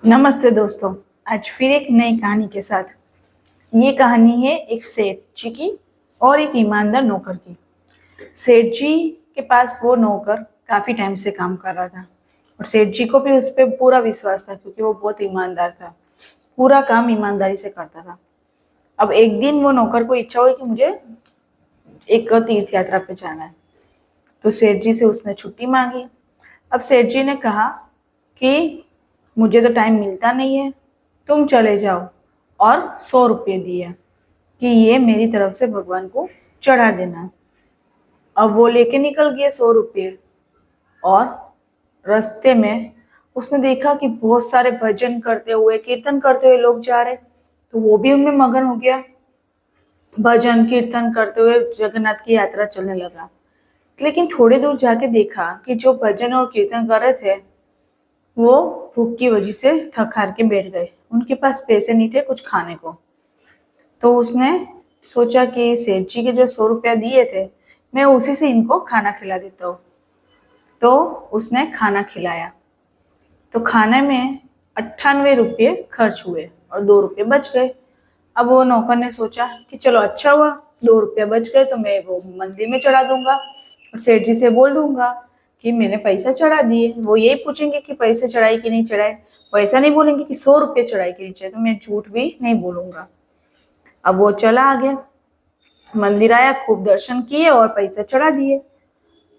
नमस्ते दोस्तों। आज फिर एक नई कहानी के साथ। ये कहानी है एक सेठ जी की और एक ईमानदार नौकर की। सेठ जी के पास वो नौकर काफी टाइम से काम कर रहा था और सेठ जी को भी उस पर पूरा विश्वास था क्योंकि वो बहुत ईमानदार था। पूरा काम ईमानदारी से करता था। अब एक दिन वो नौकर को इच्छा हुई कि मुझे एक तीर्थ यात्रा पे जाना है, तो सेठ जी से उसने छुट्टी मांगी। अब सेठ जी ने कहा कि मुझे तो टाइम मिलता नहीं है, तुम चले जाओ, और 100 रुपये दिए कि ये मेरी तरफ से भगवान को चढ़ा देना। अब वो लेके निकल गया 100 रुपये और रास्ते में उसने देखा कि बहुत सारे भजन करते हुए कीर्तन करते हुए लोग जा रहे, तो वो भी उनमें मगन हो गया। भजन कीर्तन करते हुए जगन्नाथ की यात्रा चलने लगा। लेकिन थोड़ी दूर जाके देखा कि जो भजन और कीर्तन कर रहे थे वो भूख की वजह से थक हार के बैठ गए। उनके पास पैसे नहीं थे कुछ खाने को। तो उसने सोचा कि सेठ जी के जो 100 रुपया दिए थे मैं उसी से इनको खाना खिला देता हूँ। तो उसने खाना खिलाया। तो खाने में 98 रुपये खर्च हुए और 2 रुपये बच गए। अब वो नौकर ने सोचा कि चलो अच्छा हुआ, 2 रुपये बच गए तो मैं वो मंदिर में चढ़ा दूंगा और सेठ जी से बोल दूंगा कि मैंने पैसा चढ़ा दिए। वो यही पूछेंगे कि पैसे चढ़ाए कि नहीं चढ़ाए, वो ऐसा नहीं बोलेंगे कि 100 रुपये चढ़ाए कि नहीं चढ़ाए, तो मैं झूठ भी नहीं बोलूंगा। अब वो चला आ गया, मंदिर आया, खूब दर्शन किए और पैसे चढ़ा दिए।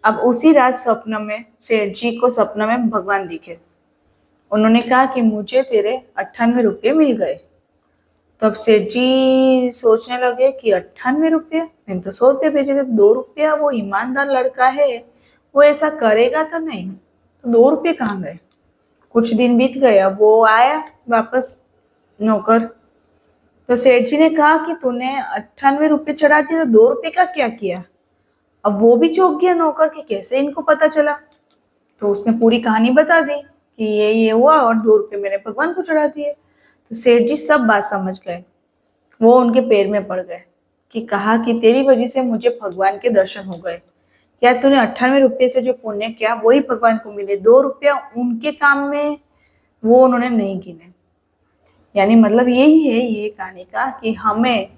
अब उसी रात सपने में सेठ जी को सपने में भगवान दिखे। उन्होंने कहा कि मुझे तेरे 98 रुपये मिल गए। तब सेठ जी सोचने लगे कि 98 रुपये, मैंने तो 100 रुपये भेजे थे, 2 रुपया, वो ईमानदार लड़का है, वो ऐसा करेगा तो नहीं, तो 2 रुपये कहाँ गए। कुछ दिन बीत गए, अब वो आया वापस नौकर। तो सेठ जी ने कहा कि तूने 98 रुपये चढ़ा दिए, तो 2 रुपये का क्या किया। अब वो भी चौंक गया नौकर कि कैसे इनको पता चला। तो उसने पूरी कहानी बता दी कि ये हुआ और 2 रुपये मैंने भगवान को चढ़ा दिए। तो सेठ जी सब बात समझ गए। वो उनके पैर में पड़ गए कि कहा कि तेरी वजह से मुझे भगवान के दर्शन हो गए। क्या तूने 98 रुपये से जो पुण्य किया वही भगवान को मिले, 2 रुपया उनके काम में वो उन्होंने नहीं गिने। यानी मतलब यही है ये कहानी का कि हमें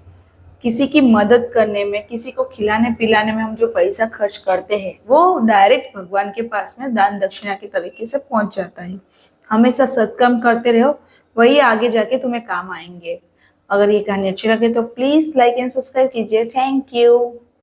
किसी की मदद करने में, किसी को खिलाने पिलाने में हम जो पैसा खर्च करते हैं वो डायरेक्ट भगवान के पास में दान दक्षिणा के तरीके से पहुंच जाता है। हमेशा सत्कर्म करते रहो, वही आगे जाके तुम्हें काम आएंगे। अगर ये कहानी अच्छी लगे तो प्लीज लाइक एंड सब्सक्राइब कीजिए। Thank you.